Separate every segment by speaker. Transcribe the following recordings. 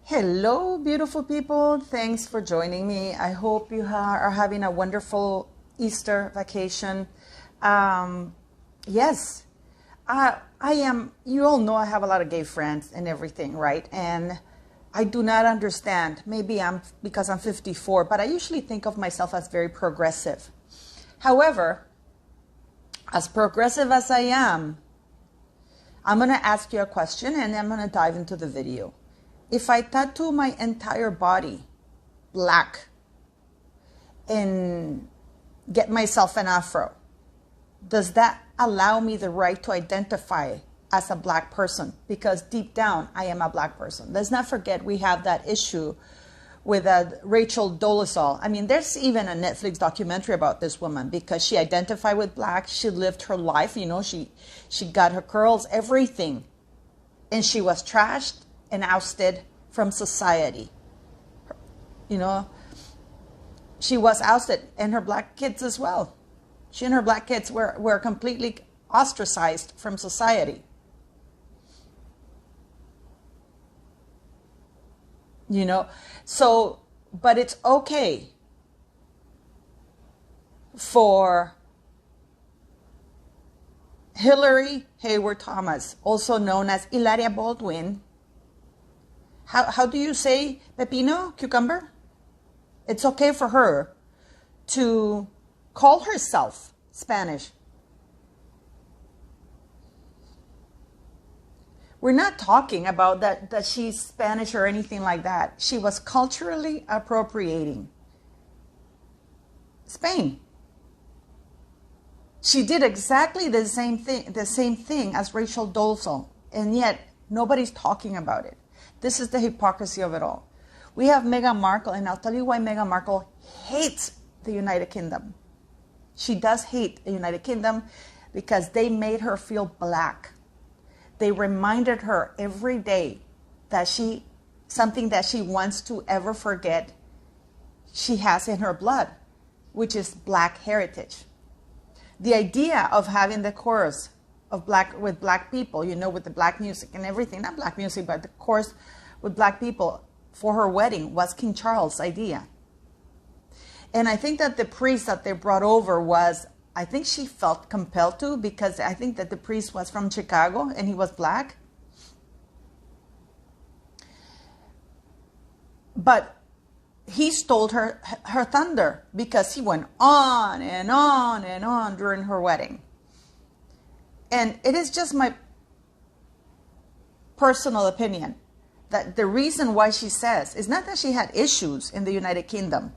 Speaker 1: Hello, beautiful people. Thanks for joining me. I hope you are having a wonderful Easter vacation. Yes, I am. You all know I have a lot of gay friends and everything, right? And I do not understand. Maybe because I'm 54, but I usually think of myself as very progressive. However, as progressive as I am, I'm going to ask you a question and I'm going to dive into the video. If I tattoo my entire body black and get myself an afro, does that allow me the right to identify as a black person? Because deep down, I am a black person. Let's not forget we have that issue with Rachel Dolezal. I mean, there's even a Netflix documentary about this woman because she identified with black. She lived her life. You know, she got her curls, everything. And she was trashed and ousted from society. You know, she was ousted, and her black kids as well. She and her black kids were completely ostracized from society. You know, so, but it's okay for Hillary Hayward Thomas, also known as Hilaria Baldwin. How do you say pepino, cucumber? It's okay for her to call herself Spanish. We're not talking about that she's Spanish or anything like that. She was culturally appropriating Spain. She did exactly the same thing as Rachel Dolezal, and yet nobody's talking about it. This is the hypocrisy of it all. We have Meghan Markle, and I'll tell you why Meghan Markle hates the United Kingdom. She does hate the United Kingdom because they made her feel black. They reminded her every day that something that she wants to ever forget, she has in her blood, which is black heritage. The idea of having the chorus of with black people, you know, with the black music and everything, not black music, but the chorus with black people for her wedding was King Charles' idea. And I think that the priest that they brought over I think she felt compelled to, because I think that the priest was from Chicago and he was black. But he stole her thunder because he went on and on and on during her wedding. And it is just my personal opinion that the reason why she says is not that she had issues in the United Kingdom,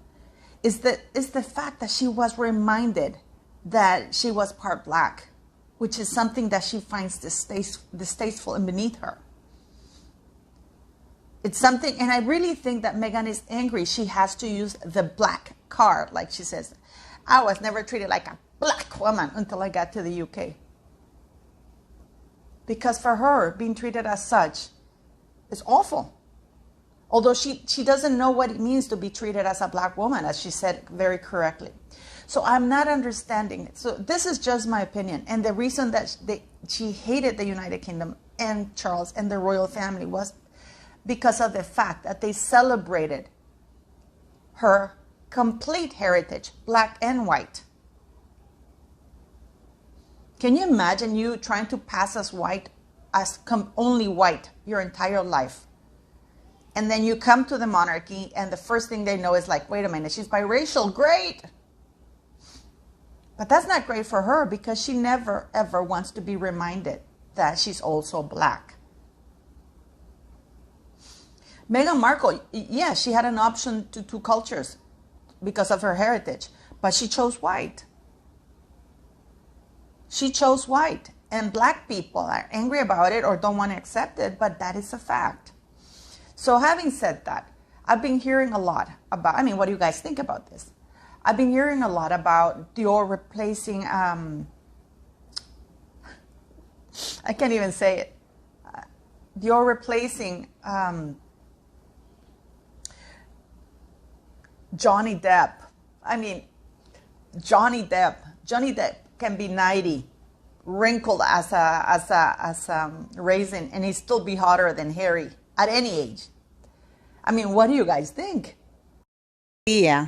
Speaker 1: is the fact that she was reminded that she was part black, which is something that she finds distasteful and beneath her. It's something, and I really think that Meghan is angry. She has to use the black card, like she says. I was never treated like a black woman until I got to the UK. Because for her, being treated as such is awful. Although she doesn't know what it means to be treated as a black woman, as she said very correctly. So I'm not understanding it. So this is just my opinion. And the reason that she hated the United Kingdom and Charles and the royal family was because of the fact that they celebrated her complete heritage, black and white. Can you imagine you trying to pass as white, as only white your entire life? And then you come to the monarchy and the first thing they know is like, wait a minute, she's biracial, great. But that's not great for her because she never ever wants to be reminded that she's also black. Meghan Markle, yeah, she had an option to two cultures because of her heritage, but she chose white. She chose white, and black people are angry about it or don't want to accept it, but that is a fact. So having said that, I've been hearing a lot about, I mean, what do you guys think about this? I've been hearing a lot about Dior replacing, I can't even say it, Dior replacing Johnny Depp. I mean, Johnny Depp can be 90, wrinkled as a raisin, and he'd still be hotter than Harry at any age. I mean, what do you guys think? Yeah,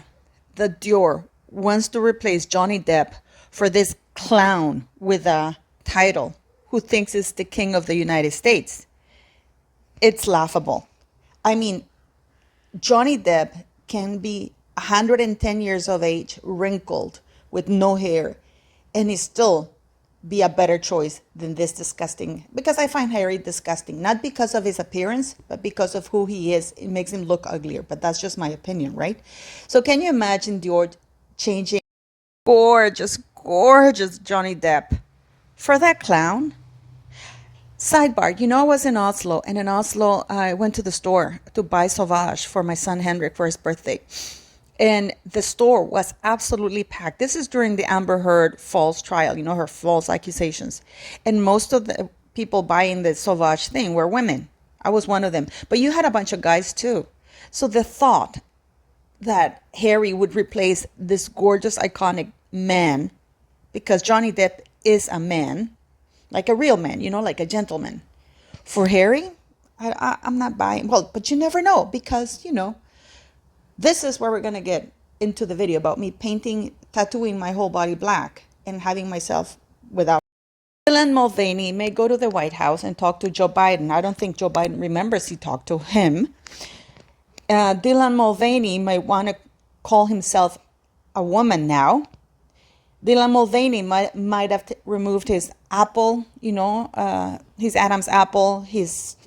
Speaker 1: the Dior wants to replace Johnny Depp for this clown with a title who thinks is the king of the United States. It's laughable. I mean, Johnny Depp can be 110 years of age, wrinkled, with no hair, and he still be a better choice than this disgusting, because I find Harry disgusting, not because of his appearance, but because of who he is. It makes him look uglier, but that's just my opinion, right? So can you imagine Dior changing gorgeous, gorgeous Johnny Depp for that clown? Sidebar, I was in Oslo, and in Oslo, I went to the store to buy Sauvage for my son Henrik for his birthday. And the store was absolutely packed. This is during the Amber Heard false trial, her false accusations. And most of the people buying the Sauvage thing were women. I was one of them. But you had a bunch of guys too. So the thought that Harry would replace this gorgeous, iconic man, because Johnny Depp is a man, like a real man, like a gentleman. For Harry, I'm not buying. Well, but you never know, because, this is where we're going to get into the video about me tattooing my whole body black and having myself without. Dylan Mulvaney may go to the White House and talk to Joe Biden. I don't think Joe Biden remembers he talked to him. Dylan Mulvaney may want to call himself a woman now. Dylan Mulvaney might have removed his apple, his Adam's apple, his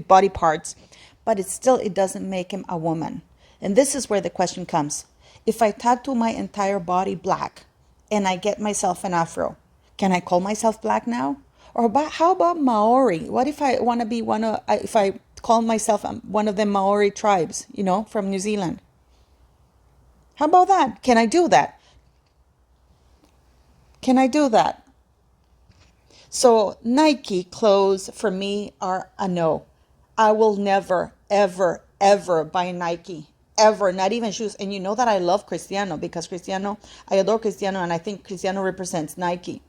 Speaker 1: body parts, but it doesn't make him a woman. And this is where the question comes. If I tattoo my entire body black and I get myself an afro, can I call myself black now? Or how about Maori? What if I want to be if I call myself one of the Maori tribes, from New Zealand? How about that? Can I do that? Can I do that? So Nike clothes for me are a no. I will never, ever, ever buy Nike. Ever, not even shoes. And you know that I love Cristiano, because I adore Cristiano, and I think Cristiano represents Nike.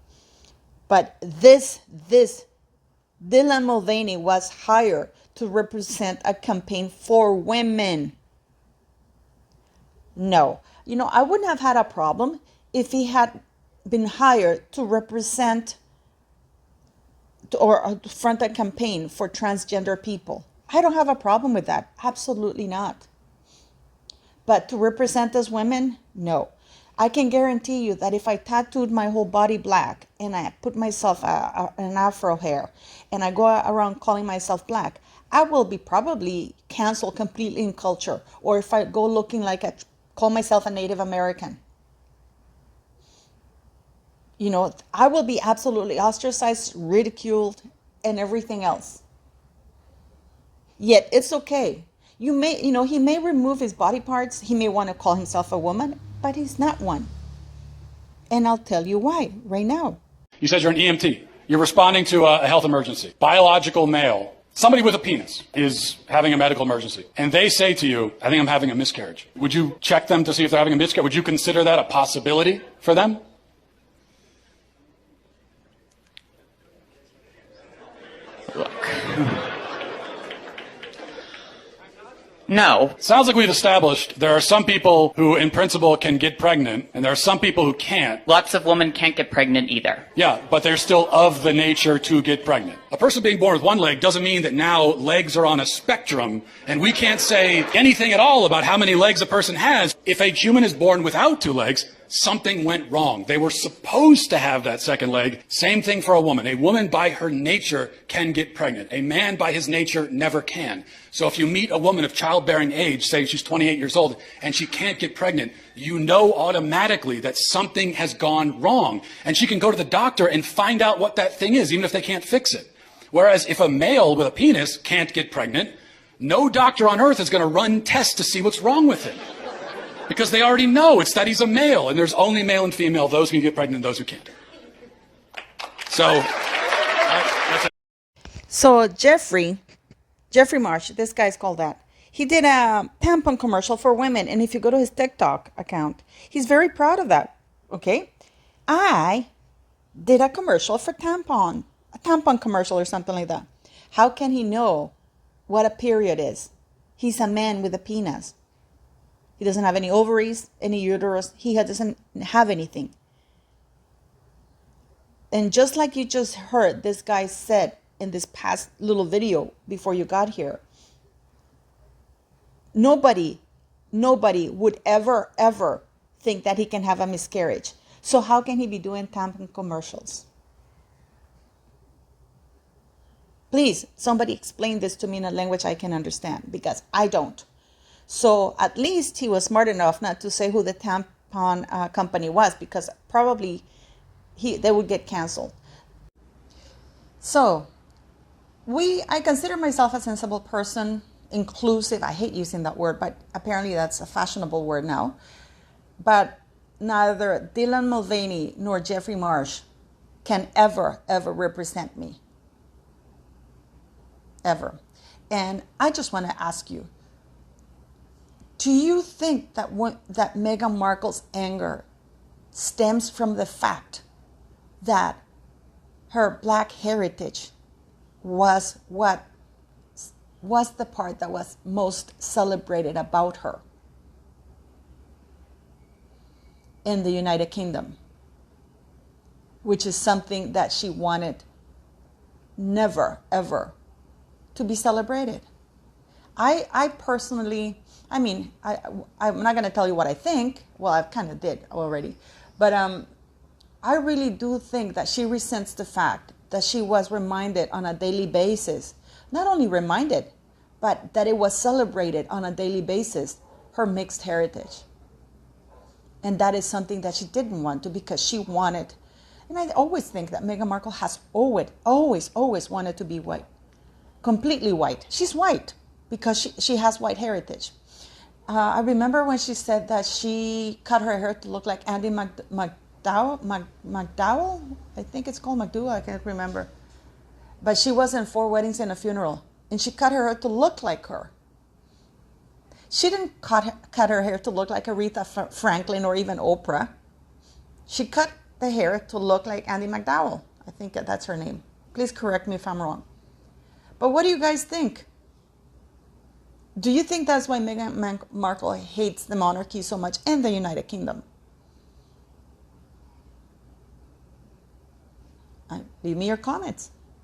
Speaker 1: But this Dylan Mulvaney was hired to represent a campaign for women. No. I wouldn't have had a problem if he had been hired to represent or front a campaign for transgender people. I don't have a problem with that. Absolutely not. But to represent us women, no. I can guarantee you that if I tattooed my whole body black and I put myself an afro hair and I go around calling myself black, I will be probably canceled completely in culture. Or if I go looking call myself a Native American. I will be absolutely ostracized, ridiculed, and everything else. Yet it's okay. He may remove his body parts. He may want to call himself a woman, but he's not one. And I'll tell you why right now.
Speaker 2: You said you're an EMT. You're responding to a health emergency. Biological male, somebody with a penis, is having a medical emergency. And they say to you, I think I'm having a miscarriage. Would you check them to see if they're having a miscarriage? Would you consider that a possibility for them?
Speaker 3: Look. No.
Speaker 2: Sounds like we've established there are some people who, in principle, can get pregnant, and there are some people who can't.
Speaker 3: Lots of women can't get pregnant either.
Speaker 2: Yeah, but they're still of the nature to get pregnant. A person being born with one leg doesn't mean that now legs are on a spectrum, and we can't say anything at all about how many legs a person has. If a human is born without two legs, something went wrong. They were supposed to have that second leg. Same thing for a woman. A woman by her nature can get pregnant. A man by his nature never can. So if you meet a woman of childbearing age, say she's 28 years old, and she can't get pregnant, you know automatically that something has gone wrong. And she can go to the doctor and find out what that thing is, even if they can't fix it. Whereas if a male with a penis can't get pregnant, no doctor on earth is going to run tests to see what's wrong with it. Because they already know it's that he's a male, and there's only male and female, those who can get pregnant and those who can't. So, that's it.
Speaker 1: So Jeffrey Marsh, this guy's called that. He did a tampon commercial for women, and if you go to his TikTok account, he's very proud of that. Okay, I did a commercial for a tampon commercial or something like that. How can he know what a period is? He's a man with a penis. He doesn't have any ovaries, any uterus. He doesn't have anything. And just like you just heard this guy said in this past little video before you got here, nobody would ever think that he can have a miscarriage. So how can he be doing tampon commercials? Please, somebody explain this to me in a language I can understand, because I don't. So at least he was smart enough not to say who the tampon company was, because probably they would get canceled. So I consider myself a sensible person, inclusive. I hate using that word, but apparently that's a fashionable word now. But neither Dylan Mulvaney nor Jeffrey Marsh can ever represent me. Ever. And I just want to ask you, do you think that that Meghan Markle's anger stems from the fact that her black heritage was what was the part that was most celebrated about her in the United Kingdom, which is something that she wanted never, ever to be celebrated? I personally, I'm not going to tell you what I think. Well, I kind of did already. But I really do think that she resents the fact that she was reminded on a daily basis, not only reminded, but that it was celebrated on a daily basis, her mixed heritage. And that is something that she didn't want to, because she wanted, and I always think that Meghan Markle has always wanted to be white, completely white. She's white because she has white heritage. I remember when she said that she cut her hair to look like Andy McDowell? I think it's called McDowell, I can't remember. But she was in 4 weddings and a funeral, and she cut her hair to look like her. She didn't cut her hair to look like Aretha Franklin or even Oprah. She cut the hair to look like Andy McDowell. I think that's her name. Please correct me if I'm wrong. But what do you guys think? Do you think that's why Meghan Markle hates the monarchy so much and the United Kingdom? Leave me your comments.